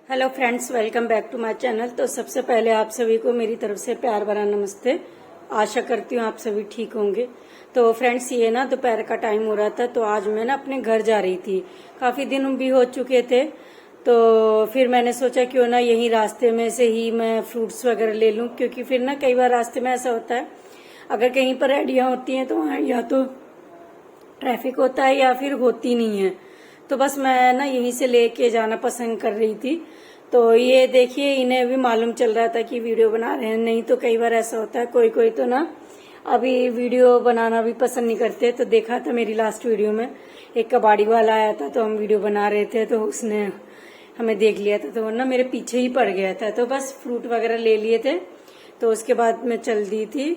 Hello friends, welcome back to my channel. तो सबसे पहले आप सभी को मेरी तरफ से प्यार भरा नमस्ते। आशा करती हूँ आप सभी ठीक होंगे। तो फ्रेंड्स, ये ना दोपहर का टाइम हो रहा था, तो आज मैं ना अपने घर जा रही थी। काफी दिन भी हो चुके थे, तो फिर मैंने सोचा क्यों ना यही रास्ते में से ही मैं फ्रूट्स वगैरह ले लूं, क्योंकि फिर ना कई बार रास्ते में ऐसा होता है, अगर कहीं पर रेडियां होती हैं तो वहाँ या तो ट्रैफिक होता है या फिर होती नहीं है। तो बस मैं ना यहीं से लेके जाना पसंद कर रही थी। तो ये देखिए, इन्हें भी मालूम चल रहा था कि वीडियो बना रहे हैं। नहीं तो कई बार ऐसा होता है, कोई कोई तो ना अभी वीडियो बनाना भी पसंद नहीं करते। तो देखा था मेरी लास्ट वीडियो में एक कबाड़ी वाला आया था, तो हम वीडियो बना रहे थे, तो उसने हमें देख लिया था, तो वो ना मेरे पीछे ही पड़ गया था। तो बस फ्रूट वगैरह ले लिए थे, तो उसके बाद मैं चल दी थी।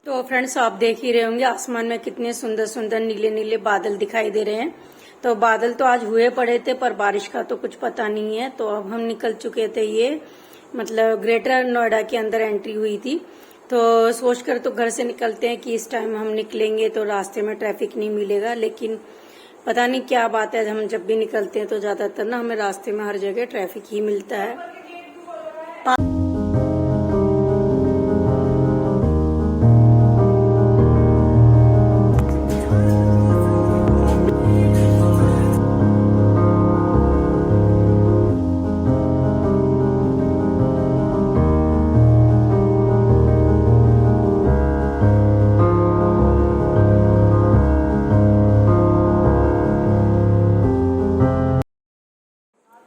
तो फ्रेंड्स, आप देख ही रहे होंगे आसमान में कितने सुंदर सुंदर नीले नीले बादल दिखाई दे रहे हैं। तो बादल तो आज हुए पड़े थे, पर बारिश का तो कुछ पता नहीं है। तो अब हम निकल चुके थे, ये मतलब ग्रेटर नोएडा के अंदर एंट्री हुई थी। तो सोचकर तो घर से निकलते हैं कि इस टाइम हम निकलेंगे तो रास्ते में ट्रैफिक नहीं मिलेगा, लेकिन पता नहीं क्या बात है, हम जब भी निकलते हैं तो ज्यादातर ना हमें रास्ते में हर जगह ट्रैफिक ही मिलता है।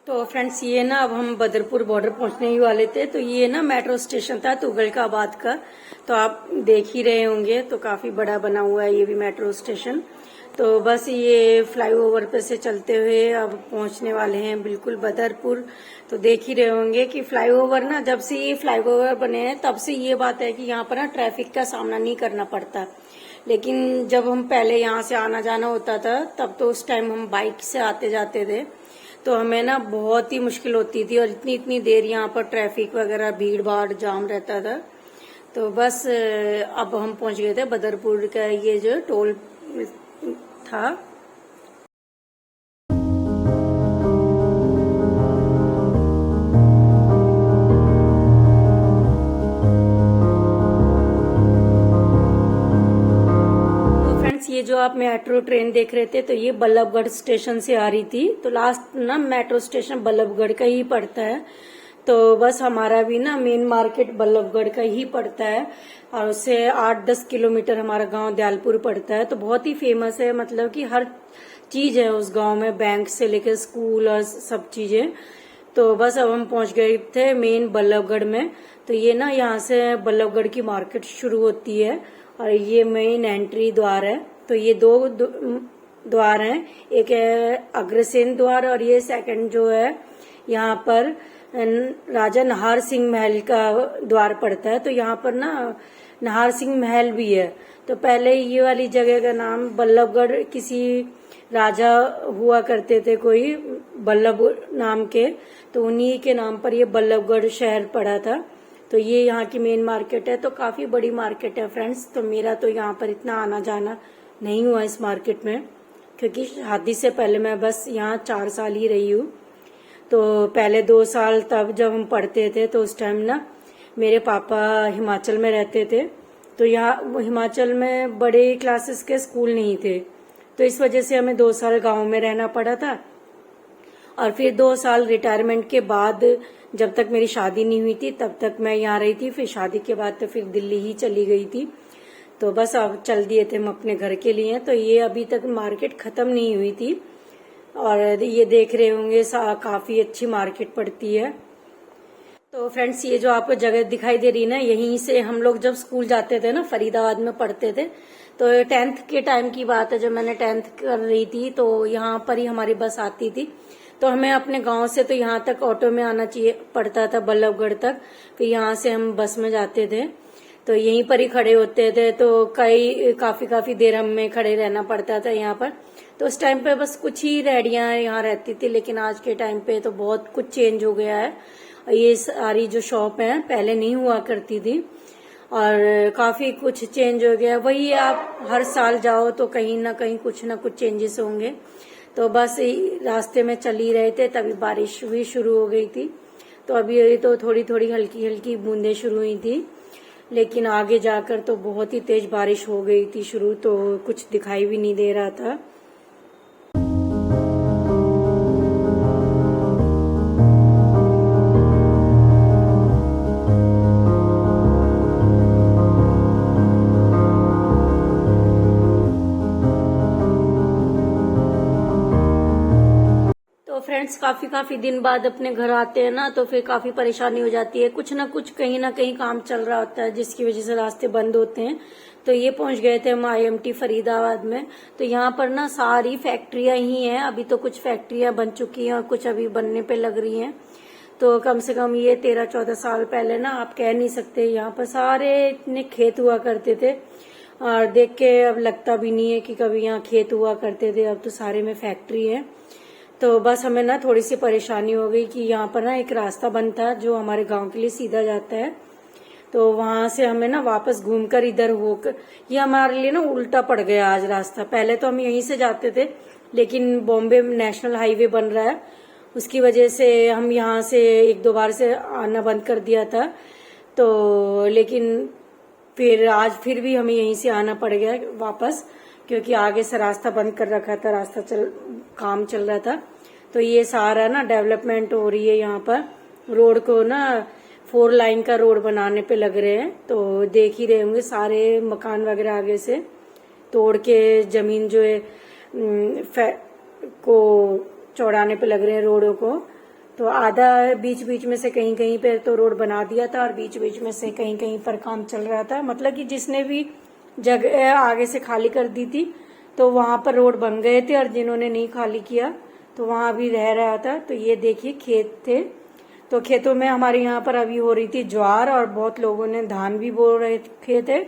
तो फ्रेंड्स, ये ना अब हम बदरपुर बॉर्डर पहुंचने ही वाले थे। तो ये ना मेट्रो स्टेशन था तुगलकाबाद का, तो आप देख ही रहे होंगे। तो काफी बड़ा बना हुआ है ये भी मेट्रो स्टेशन। तो बस ये फ्लाईओवर पे से चलते हुए अब पहुंचने वाले हैं बिल्कुल बदरपुर। तो देख ही रहे होंगे कि फ्लाईओवर ना, जब से ये फ्लाईओवर बने हैं तब से ये बात है कि यहाँ पर ना ट्रैफिक का सामना नहीं करना पड़ता। लेकिन जब हम पहले यहाँ से आना जाना होता था, तब तो उस टाइम हम बाइक से आते जाते थे, तो हमें ना बहुत ही मुश्किल होती थी। और इतनी इतनी देर यहाँ पर ट्रैफिक वगैरह, भीड़ भाड़, जाम रहता था। तो बस अब हम पहुंच गए थे बदरपुर का ये जो टोल था। ये जो आप मेट्रो ट्रेन देख रहे थे, तो ये बल्लभगढ़ स्टेशन से आ रही थी। तो लास्ट ना मेट्रो स्टेशन बल्लभगढ़ का ही पड़ता है। तो बस हमारा भी ना मेन मार्केट बल्लभगढ़ का ही पड़ता है, और उससे 8-10 किलोमीटर हमारा गांव दयालपुर पड़ता है। तो बहुत ही फेमस है, मतलब कि हर चीज है उस गांव में, बैंक से लेकर स्कूल और सब चीजें। तो बस अब हम पहुंच गए थे मेन बल्लभगढ़ में। तो ये ना यहाँ से बल्लभगढ़ की मार्केट शुरू होती है, और ये मेन एंट्री द्वार है। तो ये दो द्वार हैं, एक है अग्रसेन द्वार, और ये सेकंड जो है यहाँ पर राजा नाहर सिंह महल का द्वार पड़ता है। तो यहाँ पर ना नाहर सिंह महल भी है। तो पहले ये वाली जगह का नाम बल्लभगढ़, किसी राजा हुआ करते थे कोई बल्लभ नाम के, तो उन्हीं के नाम पर ये बल्लभगढ़ शहर पड़ा था। तो ये यहाँ की मेन मार्केट है। तो काफी बड़ी मार्केट है फ्रेंड्स। तो मेरा तो यहाँ पर इतना आना जाना नहीं हुआ इस मार्केट में, क्योंकि शादी से पहले मैं बस यहाँ 4 साल ही रही हूँ। तो पहले 2 साल तब जब हम पढ़ते थे, तो उस टाइम ना मेरे पापा हिमाचल में रहते थे। तो यहाँ हिमाचल में बड़े क्लासेस के स्कूल नहीं थे, तो इस वजह से हमें 2 साल गांव में रहना पड़ा था। और फिर 2 साल रिटायरमेंट के बाद, जब तक मेरी शादी नहीं हुई थी तब तक मैं यहाँ रही थी। फिर शादी के बाद तो फिर दिल्ली ही चली गई थी। तो बस अब चल दिए थे हम अपने घर के लिए। तो ये अभी तक मार्केट खत्म नहीं हुई थी, और ये देख रहे होंगे काफी अच्छी मार्केट पड़ती है। तो फ्रेंड्स, ये जो आपको जगह दिखाई दे रही है ना, यहीं से हम लोग जब स्कूल जाते थे ना, फरीदाबाद में पढ़ते थे। तो 10th के टाइम की बात है, जब मैंने 10th कर रही थी, तो यहाँ पर ही हमारी बस आती थी। तो हमें अपने गांव से तो यहाँ तक ऑटो में आना चाहिए पड़ता था, बल्लभगढ़ तक। फिर यहाँ से हम बस में जाते थे। तो यहीं पर ही खड़े होते थे, तो काफी देर हमें खड़े रहना पड़ता था यहाँ पर। तो उस टाइम पे बस कुछ ही रेहड़ियां यहाँ रहती थी, लेकिन आज के टाइम पे तो बहुत कुछ चेंज हो गया है। ये सारी जो शॉप है पहले नहीं हुआ करती थी और काफी कुछ चेंज हो गया। वही आप हर साल जाओ तो कहीं ना कुछ चेंजेस होंगे। तो बस रास्ते में चल ही रहे थे, तभी बारिश भी शुरू हो गई थी। तो अभी तो थोड़ी हल्की हल्की बूंदें शुरू हुई थी, लेकिन आगे जाकर तो बहुत ही तेज बारिश हो गई थी शुरू, तो कुछ दिखाई भी नहीं दे रहा था। फ्रेंड्स काफी दिन बाद अपने घर आते हैं ना, तो फिर काफी परेशानी हो जाती है। कुछ ना कुछ कहीं ना कहीं काम चल रहा होता है, जिसकी वजह से रास्ते बंद होते हैं। तो ये पहुंच गए थे हम IMT फरीदाबाद में। तो यहाँ पर ना सारी फैक्ट्रियां ही हैं। अभी तो कुछ फैक्ट्रियां बन चुकी हैं और कुछ अभी बनने पे लग रही हैं। तो कम से कम ये 13-14 साल पहले ना आप कह नहीं सकते, यहाँ पर सारे इतने खेत हुआ करते थे और देख के अब लगता भी नहीं है कि कभी यहाँ खेत हुआ करते थे। अब तो सारे में फैक्ट्री है। तो बस हमें ना थोड़ी सी परेशानी हो गई कि यहाँ पर ना एक रास्ता बनता है जो हमारे गांव के लिए सीधा जाता है। तो वहां से हमें ना वापस घूमकर इधर होकर, ये हमारे लिए ना उल्टा पड़ गया आज रास्ता। पहले तो हम यहीं से जाते थे, लेकिन बॉम्बे नेशनल हाईवे बन रहा है, उसकी वजह से हम यहाँ से 1-2 बार से आना बंद कर दिया था। तो लेकिन फिर आज फिर भी हमें यहीं से आना पड़ गया वापस, क्योंकि आगे से रास्ता बंद कर रखा था, काम चल रहा था। तो ये सारा ना डेवलपमेंट हो रही है यहाँ पर। रोड को ना 4 लाइन का रोड बनाने पे लग रहे हैं। तो देख ही रहे होंगे सारे मकान वगैरह आगे से तोड़ के जमीन जो है को चौड़ाने पे लग रहे हैं रोडों को। तो आधा बीच बीच में से कहीं कहीं पे तो रोड बना दिया था और बीच बीच में से कहीं कहीं पर काम चल रहा था। मतलब कि जिसने भी जगह आगे से खाली कर दी थी तो वहां पर रोड बन गए थे, और जिन्होंने नहीं खाली किया तो वहां भी रह रहा था। तो ये देखिए खेत थे। तो खेतों में हमारे यहाँ पर अभी हो रही थी ज्वार, और बहुत लोगों ने धान भी बो रखे थे।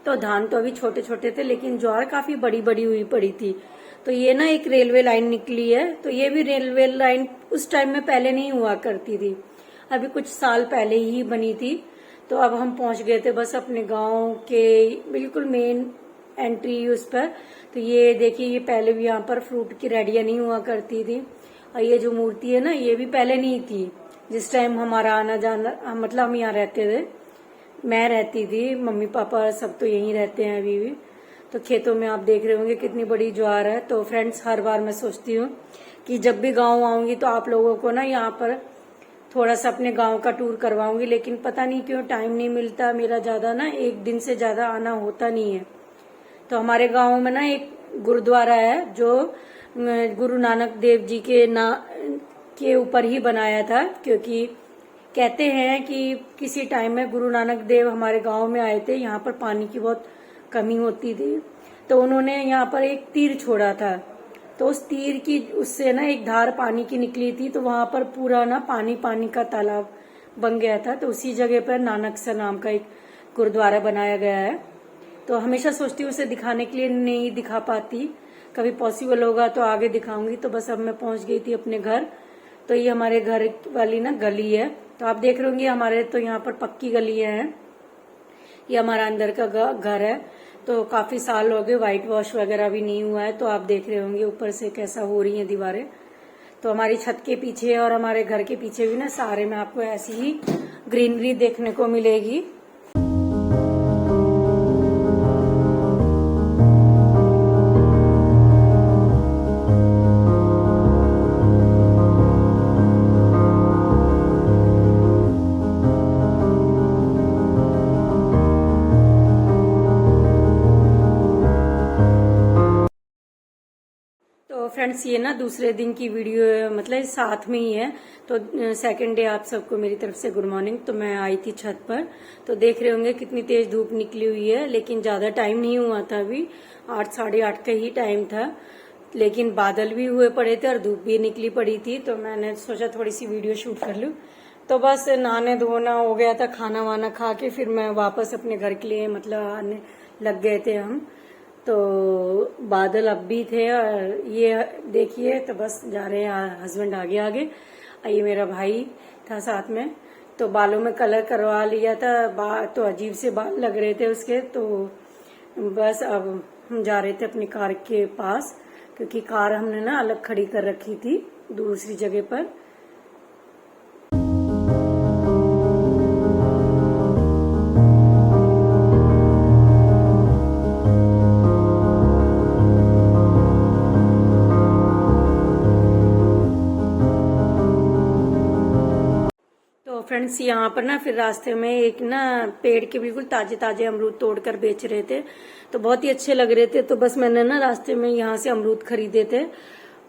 तो धान तो अभी छोटे छोटे थे, लेकिन ज्वार काफी बड़ी बड़ी हुई पड़ी थी। तो ये ना एक रेलवे लाइन निकली है। तो ये भी रेलवे लाइन उस टाइम में पहले नहीं हुआ करती थी, अभी कुछ साल पहले ही बनी थी। तो अब हम पहुंच गए थे बस अपने गांव के बिल्कुल मेन एंट्री उस पर। तो ये देखिए, ये पहले भी यहाँ पर फ्रूट की रेडियां नहीं हुआ करती थी। और ये जो मूर्ति है ना, ये भी पहले नहीं थी जिस टाइम हमारा आना जाना, मतलब हम यहाँ रहते थे, मैं रहती थी, मम्मी पापा सब तो यहीं रहते हैं अभी भी। तो खेतों में आप देख रहे होंगे कितनी बड़ी ज्वार है। तो फ्रेंड्स, हर बार मैं सोचती हूँ कि जब भी गाँव आऊंगी तो आप लोगों को ना यहाँ पर थोड़ा सा अपने गांव का टूर करवाऊंगी, लेकिन पता नहीं क्यों टाइम नहीं मिलता मेरा ज्यादा ना, एक दिन से ज्यादा आना होता नहीं है। तो हमारे गांव में ना एक गुरुद्वारा है जो गुरु नानक देव जी के ऊपर ही बनाया था, क्योंकि कहते हैं कि किसी टाइम में गुरु नानक देव हमारे गांव में आए थे। यहाँ पर पानी की बहुत कमी होती थी, तो उन्होंने यहाँ पर एक तीर छोड़ा था। तो उस तीर की उससे ना एक धार पानी की निकली थी, तो वहां पर पूरा ना पानी का तालाब बन गया था। तो उसी जगह पर नानकसर नाम का एक गुरुद्वारा बनाया गया है। तो हमेशा सोचती हूँ उसे दिखाने के लिए, नहीं दिखा पाती, कभी पॉसिबल होगा तो आगे दिखाऊंगी। तो बस अब मैं पहुंच गई थी अपने घर। तो ये हमारे घर वाली ना गली है। तो आप देख रहे होंगे हमारे तो यहाँ पर पक्की गलियां हैं। ये हमारा अंदर का घर है। तो काफी साल हो गए, व्हाइट वॉश वगैरह भी नहीं हुआ है। तो आप देख रहे होंगे ऊपर से कैसा हो रही है दीवारें। तो हमारी छत के पीछे और हमारे घर के पीछे भी ना सारे में आपको ऐसी ही ग्रीनरी देखने को मिलेगी। फ्रेंड्स, ये ना दूसरे दिन की वीडियो है, मतलब साथ में ही है। तो सेकंड डे आप सबको मेरी तरफ से गुड मॉर्निंग। तो मैं आई थी छत पर, तो देख रहे होंगे कितनी तेज धूप निकली हुई है, लेकिन ज्यादा टाइम नहीं हुआ था, अभी 8 साढ़े 8 का ही टाइम था। लेकिन बादल भी हुए पड़े थे और धूप भी निकली पड़ी थी। तो मैंने सोचा थोड़ी सी वीडियो शूट कर लूं। तो बस नहाने धोना हो गया था, खाना वाना खा के फिर मैं वापस अपने घर के लिए मतलब आने लग गए थे हम। तो बादल अब भी थे और ये देखिए, तो बस जा रहे हैं हस्बैंड आगे आगे, ये मेरा भाई था साथ में। तो बालों में कलर करवा लिया था, तो अजीब से बाल लग रहे थे उसके। तो बस अब हम जा रहे थे अपनी कार के पास, क्योंकि कार हमने ना अलग खड़ी कर रखी थी दूसरी जगह पर। तो फ्रेंड्स यहाँ पर ना फिर रास्ते में एक ना पेड़ के बिल्कुल ताजे ताजे अमरूद तोड़कर बेच रहे थे, तो बहुत ही अच्छे लग रहे थे। तो बस मैंने ना रास्ते में यहाँ से अमरूद खरीदे थे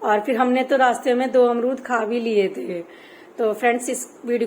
और फिर हमने तो रास्ते में 2 अमरूद खा भी लिए थे। तो फ्रेंड्स इस वीडियो